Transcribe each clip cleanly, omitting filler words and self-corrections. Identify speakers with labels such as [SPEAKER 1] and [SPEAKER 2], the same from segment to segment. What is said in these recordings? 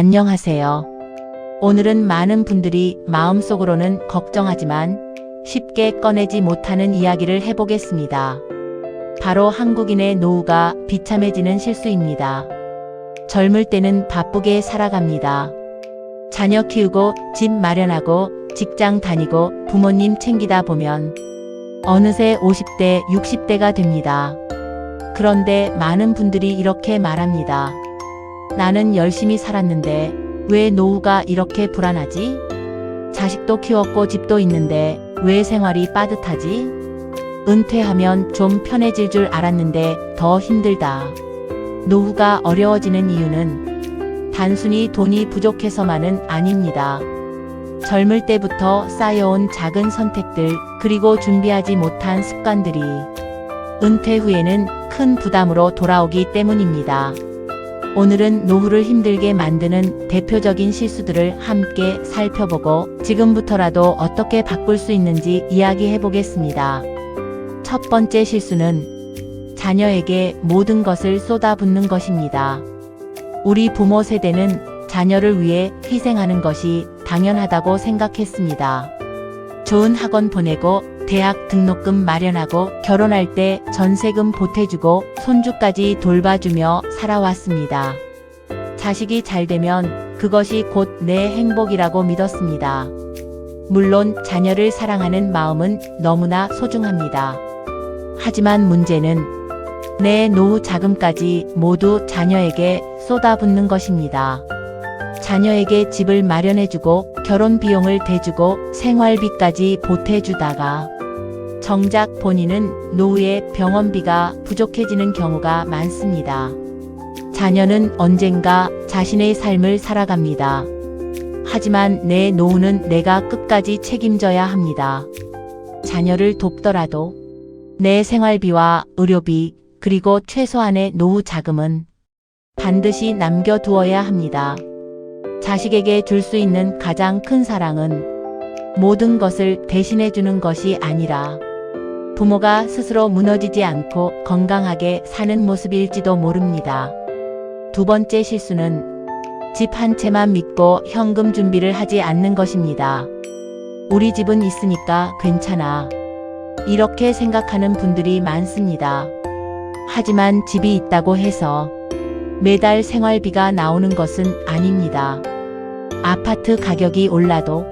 [SPEAKER 1] 안녕하세요. 오늘은 많은 분들이 마음속으로는 걱정하지만 쉽게 꺼내지 못하는 이야기를 해보겠습니다. 바로 한국인의 노후가 비참해지는 실수입니다. 젊을 때는 바쁘게 살아갑니다. 자녀 키우고 집 마련하고 직장 다니고 부모님 챙기다 보면 어느새 50대, 60대가 됩니다. 그런데 많은 분들이 이렇게 말합니다. 나는 열심히 살았는데 왜 노후가 이렇게 불안하지? 자식도 키웠고 집도 있는데 왜 생활이 빠듯하지? 은퇴하면 좀 편해질 줄 알았는데 더 힘들다. 노후가 어려워지는 이유는 단순히 돈이 부족해서만은 아닙니다. 젊을 때부터 쌓여온 작은 선택들, 그리고 준비하지 못한 습관들이 은퇴 후에는 큰 부담으로 돌아오기 때문입니다. 오늘은 노후를 힘들게 만드는 대표적인 실수들을 함께 살펴보고 지금부터라도 어떻게 바꿀 수 있는지 이야기해 보겠습니다. 첫 번째 실수는 자녀에게 모든 것을 쏟아붓는 것입니다. 우리 부모 세대는 자녀를 위해 희생하는 것이 당연하다고 생각했습니다. 좋은 학원 보내고 대학 등록금 마련하고 결혼할 때 전세금 보태주고 손주까지 돌봐주며 살아왔습니다. 자식이 잘 되면 그것이 곧 내 행복이라고 믿었습니다. 물론 자녀를 사랑하는 마음은 너무나 소중합니다. 하지만 문제는 내 노후 자금까지 모두 자녀에게 쏟아붓는 것입니다. 자녀에게 집을 마련해주고 결혼 비용을 대주고 생활비까지 보태주다가 정작 본인은 노후에 병원비가 부족해지는 경우가 많습니다. 자녀는 언젠가 자신의 삶을 살아갑니다. 하지만 내 노후는 내가 끝까지 책임져야 합니다. 자녀를 돕더라도 내 생활비와 의료비, 그리고 최소한의 노후 자금은 반드시 남겨두어야 합니다. 자식에게 줄 수 있는 가장 큰 사랑은 모든 것을 대신해주는 것이 아니라 부모가 스스로 무너지지 않고 건강하게 사는 모습일지도 모릅니다. 두 번째 실수는 집 한 채만 믿고 현금 준비를 하지 않는 것입니다. 우리 집은 있으니까 괜찮아. 이렇게 생각하는 분들이 많습니다. 하지만 집이 있다고 해서 매달 생활비가 나오는 것은 아닙니다. 아파트 가격이 올라도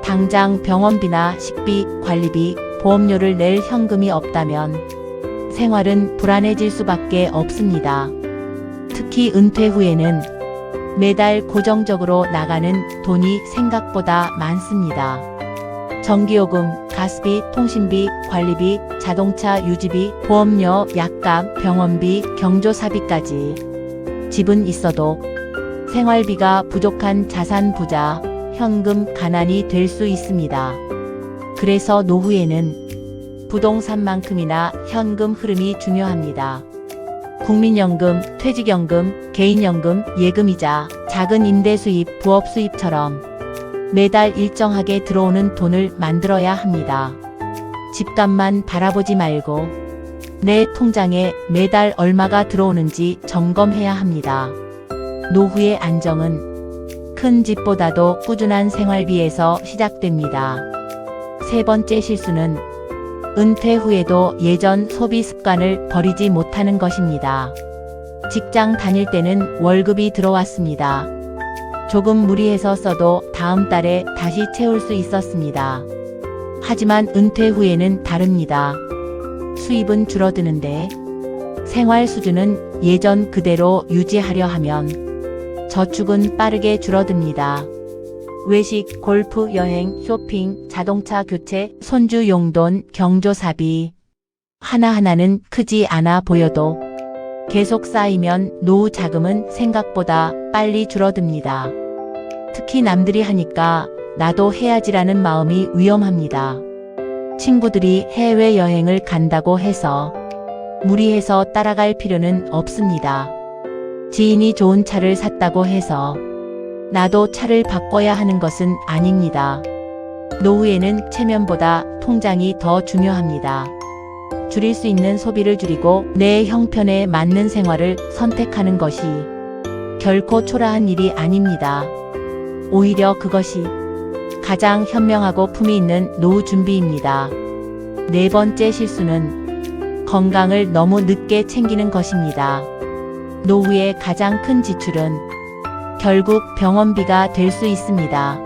[SPEAKER 1] 당장 병원비나 식비, 관리비, 보험료를 낼 현금이 없다면 생활은 불안해질 수밖에 없습니다. 특히 은퇴 후에는 매달 고정적으로 나가는 돈이 생각보다 많습니다. 전기요금, 가스비, 통신비, 관리비, 자동차 유지비, 보험료, 약값, 병원비, 경조사비까지. 집은 있어도 생활비가 부족한 자산 부자, 현금 가난이 될 수 있습니다. 그래서 노후에는 부동산만큼이나 현금 흐름이 중요합니다. 국민연금, 퇴직연금, 개인연금, 예금이자, 작은 임대 수입, 부업 수입처럼 매달 일정하게 들어오는 돈을 만들어야 합니다. 집값만 바라보지 말고 내 통장에 매달 얼마가 들어오는지 점검해야 합니다. 노후의 안정은 큰 집보다도 꾸준한 생활비에서 시작됩니다. 세 번째 실수는 은퇴 후에도 예전 소비 습관을 버리지 못하는 것입니다. 직장 다닐 때는 월급이 들어왔습니다. 조금 무리해서 써도 다음 달에 다시 채울 수 있었습니다. 하지만 은퇴 후에는 다릅니다. 수입은 줄어드는데 생활 수준은 예전 그대로 유지하려 하면 저축은 빠르게 줄어듭니다. 외식, 골프, 여행, 쇼핑, 자동차 교체, 손주 용돈, 경조사비 하나하나는 크지 않아 보여도 계속 쌓이면 노후 자금은 생각보다 빨리 줄어듭니다. 특히 남들이 하니까 나도 해야지라는 마음이 위험합니다. 친구들이 해외여행을 간다고 해서 무리해서 따라갈 필요는 없습니다. 지인이 좋은 차를 샀다고 해서 나도 차를 바꿔야 하는 것은 아닙니다. 노후에는 체면보다 통장이 더 중요합니다. 줄일 수 있는 소비를 줄이고 내 형편에 맞는 생활을 선택하는 것이 결코 초라한 일이 아닙니다. 오히려 그것이 가장 현명하고 품위 있는 노후 준비입니다. 네 번째 실수는 건강을 너무 늦게 챙기는 것입니다. 노후의 가장 큰 지출은 결국 병원비가 될 수 있습니다.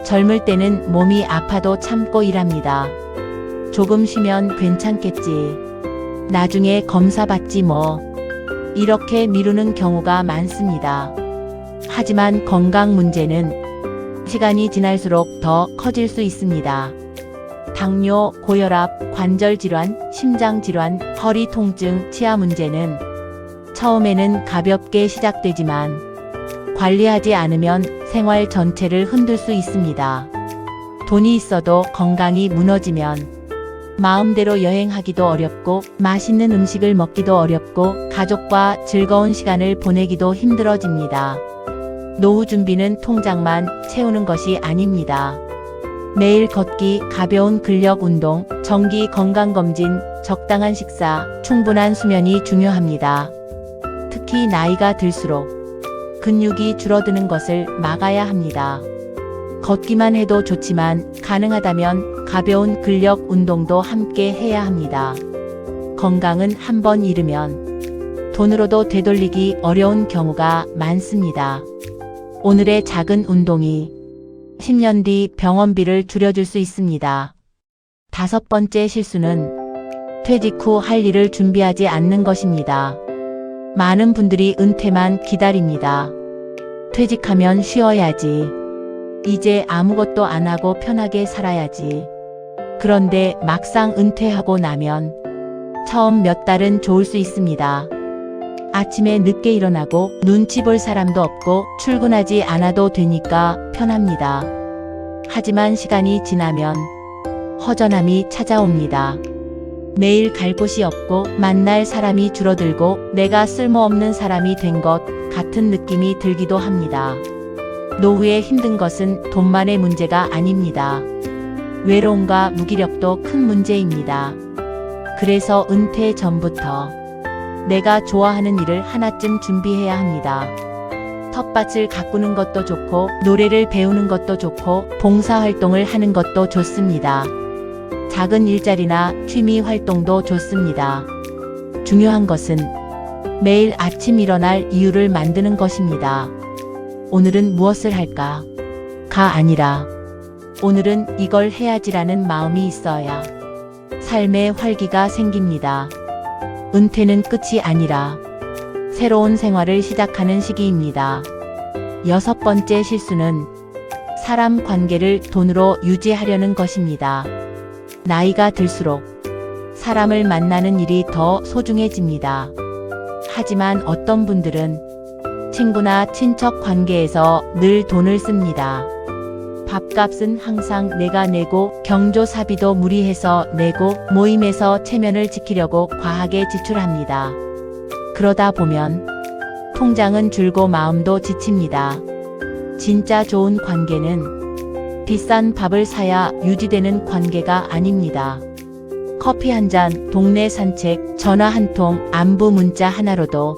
[SPEAKER 1] 젊을 때는 몸이 아파도 참고 일합니다. 조금 쉬면 괜찮겠지. 나중에 검사 받지 뭐. 이렇게 미루는 경우가 많습니다. 하지만 건강 문제는 시간이 지날수록 더 커질 수 있습니다. 당뇨, 고혈압, 관절 질환, 심장 질환, 허리 통증, 치아 문제는 처음에는 가볍게 시작되지만 관리하지 않으면 생활 전체를 흔들 수 있습니다. 돈이 있어도 건강이 무너지면 마음대로 여행하기도 어렵고 맛있는 음식을 먹기도 어렵고 가족과 즐거운 시간을 보내기도 힘들어집니다. 노후 준비는 통장만 채우는 것이 아닙니다. 매일 걷기, 가벼운 근력 운동, 정기 건강검진, 적당한 식사, 충분한 수면이 중요합니다. 특히 나이가 들수록 근육이 줄어드는 것을 막아야 합니다. 걷기만 해도 좋지만 가능하다면 가벼운 근력 운동도 함께 해야 합니다. 건강은 한번 잃으면 돈으로도 되돌리기 어려운 경우가 많습니다. 오늘의 작은 운동이 10년 뒤 병원비를 줄여줄 수 있습니다. 다섯 번째 실수는 퇴직 후 할 일을 준비하지 않는 것입니다. 많은 분들이 은퇴만 기다립니다. 퇴직하면 쉬어야지. 이제 아무것도 안 하고 편하게 살아야지. 그런데 막상 은퇴하고 나면 처음 몇 달은 좋을 수 있습니다. 아침에 늦게 일어나고 눈치 볼 사람도 없고 출근하지 않아도 되니까 편합니다. 하지만 시간이 지나면 허전함이 찾아옵니다. 매일 갈 곳이 없고 만날 사람이 줄어들고 내가 쓸모없는 사람이 된 것 같은 느낌이 들기도 합니다. 노후에 힘든 것은 돈만의 문제가 아닙니다. 외로움과 무기력도 큰 문제입니다. 그래서 은퇴 전부터 내가 좋아하는 일을 하나쯤 준비해야 합니다. 텃밭을 가꾸는 것도 좋고 노래를 배우는 것도 좋고 봉사활동을 하는 것도 좋습니다. 작은 일자리나 취미 활동도 좋습니다. 중요한 것은 매일 아침 일어날 이유를 만드는 것입니다. 오늘은 무엇을 할까? 가 아니라 오늘은 이걸 해야지라는 마음이 있어야 삶에 활기가 생깁니다. 은퇴는 끝이 아니라 새로운 생활을 시작하는 시기입니다. 여섯 번째 실수는 사람 관계를 돈으로 유지하려는 것입니다. 나이가 들수록 사람을 만나는 일이 더 소중해집니다. 하지만 어떤 분들은 친구나 친척 관계에서 늘 돈을 씁니다. 밥값은 항상 내가 내고 경조사비도 무리해서 내고 모임에서 체면을 지키려고 과하게 지출합니다. 그러다 보면 통장은 줄고 마음도 지칩니다. 진짜 좋은 관계는 비싼 밥을 사야 유지되는 관계가 아닙니다. 커피 한 잔, 동네 산책, 전화 한 통, 안부 문자 하나로도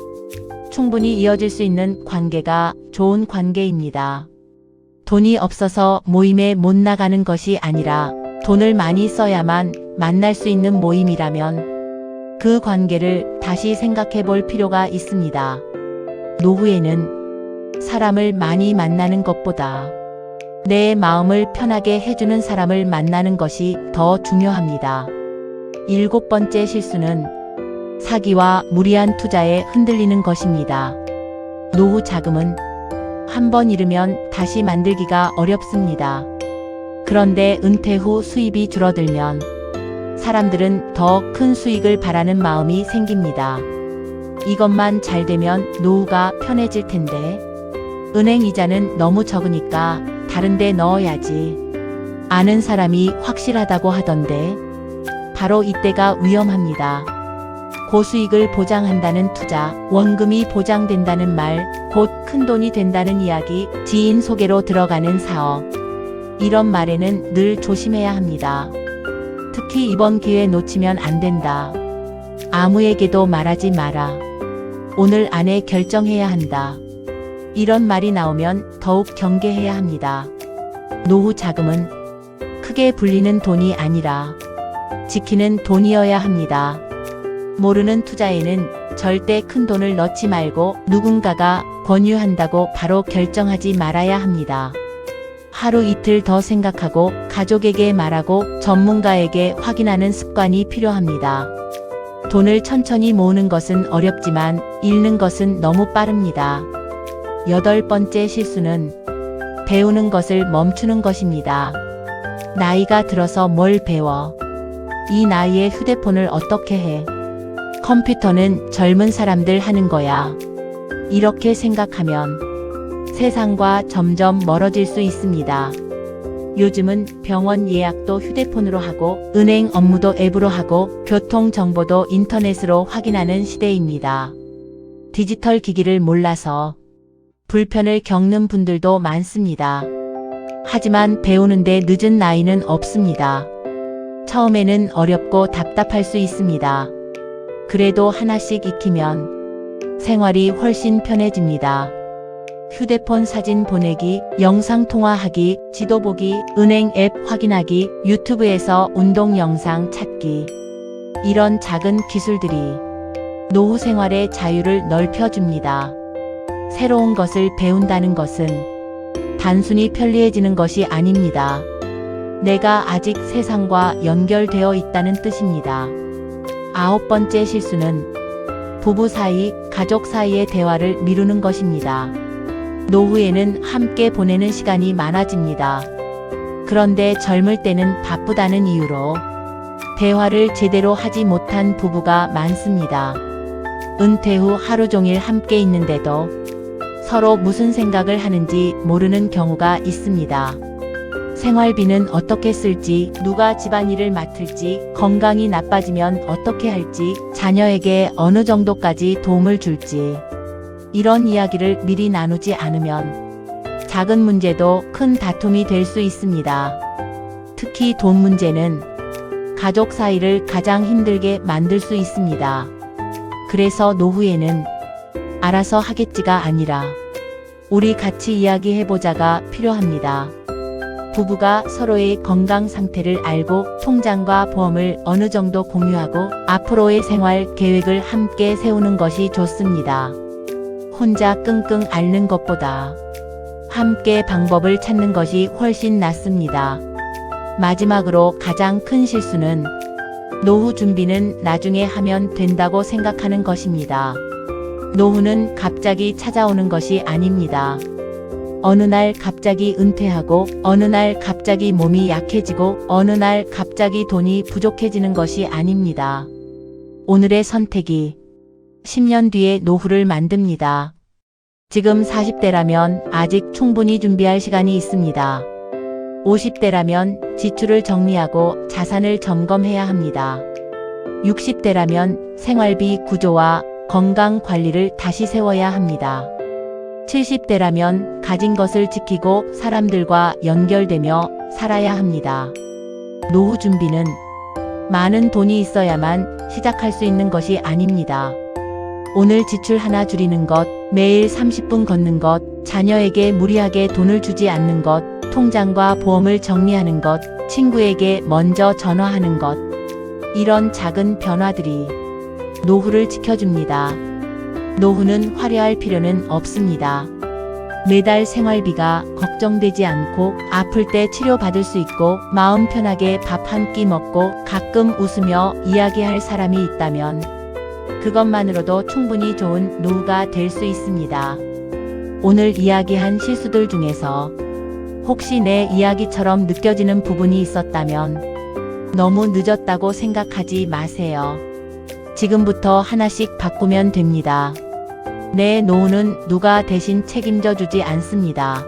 [SPEAKER 1] 충분히 이어질 수 있는 관계가 좋은 관계입니다. 돈이 없어서 모임에 못 나가는 것이 아니라 돈을 많이 써야만 만날 수 있는 모임이라면 그 관계를 다시 생각해 볼 필요가 있습니다. 노후에는 사람을 많이 만나는 것보다 내 마음을 편하게 해주는 사람을 만나는 것이 더 중요합니다. 일곱 번째 실수는 사기와 무리한 투자에 흔들리는 것입니다. 노후 자금은 한번 잃으면 다시 만들기가 어렵습니다. 그런데 은퇴 후 수입이 줄어들면 사람들은 더 큰 수익을 바라는 마음이 생깁니다. 이것만 잘 되면 노후가 편해질 텐데 은행 이자는 너무 적으니까 다른 데 넣어야지. 아는 사람이 확실하다고 하던데 바로 이때가 위험합니다. 고수익을 보장한다는 투자, 원금이 보장된다는 말, 곧 큰돈이 된다는 이야기, 지인 소개로 들어가는 사업. 이런 말에는 늘 조심해야 합니다. 특히 이번 기회 놓치면 안 된다. 아무에게도 말하지 마라. 오늘 안에 결정해야 한다. 이런 말이 나오면 더욱 경계해야 합니다. 노후 자금은 크게 불리는 돈이 아니라 지키는 돈이어야 합니다. 모르는 투자에는 절대 큰 돈을 넣지 말고 누군가가 권유한다고 바로 결정하지 말아야 합니다. 하루 이틀 더 생각하고 가족에게 말하고 전문가에게 확인하는 습관이 필요합니다. 돈을 천천히 모으는 것은 어렵지만 잃는 것은 너무 빠릅니다. 8번째 실수는 배우는 것을 멈추는 것입니다. 나이가 들어서 뭘 배워? 이 나이에 휴대폰을 어떻게 해? 컴퓨터는 젊은 사람들 하는 거야. 이렇게 생각하면 세상과 점점 멀어질 수 있습니다. 요즘은 병원 예약도 휴대폰으로 하고 은행 업무도 앱으로 하고 교통 정보도 인터넷으로 확인하는 시대입니다. 디지털 기기를 몰라서 불편을 겪는 분들도 많습니다. 하지만 배우는데 늦은 나이는 없습니다. 처음에는 어렵고 답답할 수 있습니다. 그래도 하나씩 익히면 생활이 훨씬 편해집니다. 휴대폰 사진 보내기, 영상 통화하기, 지도 보기, 은행 앱 확인하기, 유튜브에서 운동 영상 찾기. 이런 작은 기술들이 노후 생활의 자유를 넓혀줍니다. 새로운 것을 배운다는 것은 단순히 편리해지는 것이 아닙니다. 내가 아직 세상과 연결되어 있다는 뜻입니다. 9번째 실수는 부부 사이, 가족 사이의 대화를 미루는 것입니다. 노후에는 함께 보내는 시간이 많아집니다. 그런데 젊을 때는 바쁘다는 이유로 대화를 제대로 하지 못한 부부가 많습니다. 은퇴 후 하루 종일 함께 있는데도 서로 무슨 생각을 하는지 모르는 경우가 있습니다. 생활비는 어떻게 쓸지, 누가 집안일을 맡을지, 건강이 나빠지면 어떻게 할지, 자녀에게 어느 정도까지 도움을 줄지, 이런 이야기를 미리 나누지 않으면 작은 문제도 큰 다툼이 될 수 있습니다. 특히 돈 문제는 가족 사이를 가장 힘들게 만들 수 있습니다. 그래서 노후에는 알아서 하겠지가 아니라 우리 같이 이야기해보자가 필요합니다. 부부가 서로의 건강 상태를 알고 통장과 보험을 어느 정도 공유하고 앞으로의 생활 계획을 함께 세우는 것이 좋습니다. 혼자 끙끙 앓는 것보다 함께 방법을 찾는 것이 훨씬 낫습니다. 마지막으로 가장 큰 실수는 노후 준비는 나중에 하면 된다고 생각하는 것입니다. 노후는 갑자기 찾아오는 것이 아닙니다. 어느 날 갑자기 은퇴하고 어느 날 갑자기 몸이 약해지고 어느 날 갑자기 돈이 부족해지는 것이 아닙니다. 오늘의 선택이 10년 뒤에 노후를 만듭니다. 지금 40대라면 아직 충분히 준비할 시간이 있습니다. 50대라면 지출을 정리하고 자산을 점검해야 합니다. 60대라면 생활비 구조와 건강 관리를 다시 세워야 합니다. 70대라면 가진 것을 지키고 사람들과 연결되며 살아야 합니다. 노후 준비는 많은 돈이 있어야만 시작할 수 있는 것이 아닙니다. 오늘 지출 하나 줄이는 것, 매일 30분 걷는 것, 자녀에게 무리하게 돈을 주지 않는 것, 통장과 보험을 정리하는 것, 친구에게 먼저 전화하는 것. 이런 작은 변화들이 노후를 지켜줍니다. 노후는 화려할 필요는 없습니다. 매달 생활비가 걱정되지 않고 아플 때 치료받을 수 있고 마음 편하게 밥 한 끼 먹고 가끔 웃으며 이야기할 사람이 있다면 그것만으로도 충분히 좋은 노후가 될 수 있습니다. 오늘 이야기한 실수들 중에서 혹시 내 이야기처럼 느껴지는 부분이 있었다면 너무 늦었다고 생각하지 마세요. 지금부터 하나씩 바꾸면 됩니다. 내 노후는 누가 대신 책임져 주지 않습니다.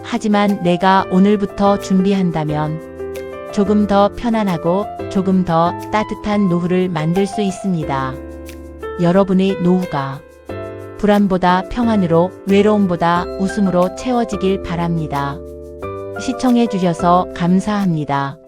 [SPEAKER 1] 하지만 내가 오늘부터 준비한다면 조금 더 편안하고 조금 더 따뜻한 노후를 만들 수 있습니다. 여러분의 노후가 불안보다 평안으로, 외로움보다 웃음으로 채워지길 바랍니다. 시청해 주셔서 감사합니다.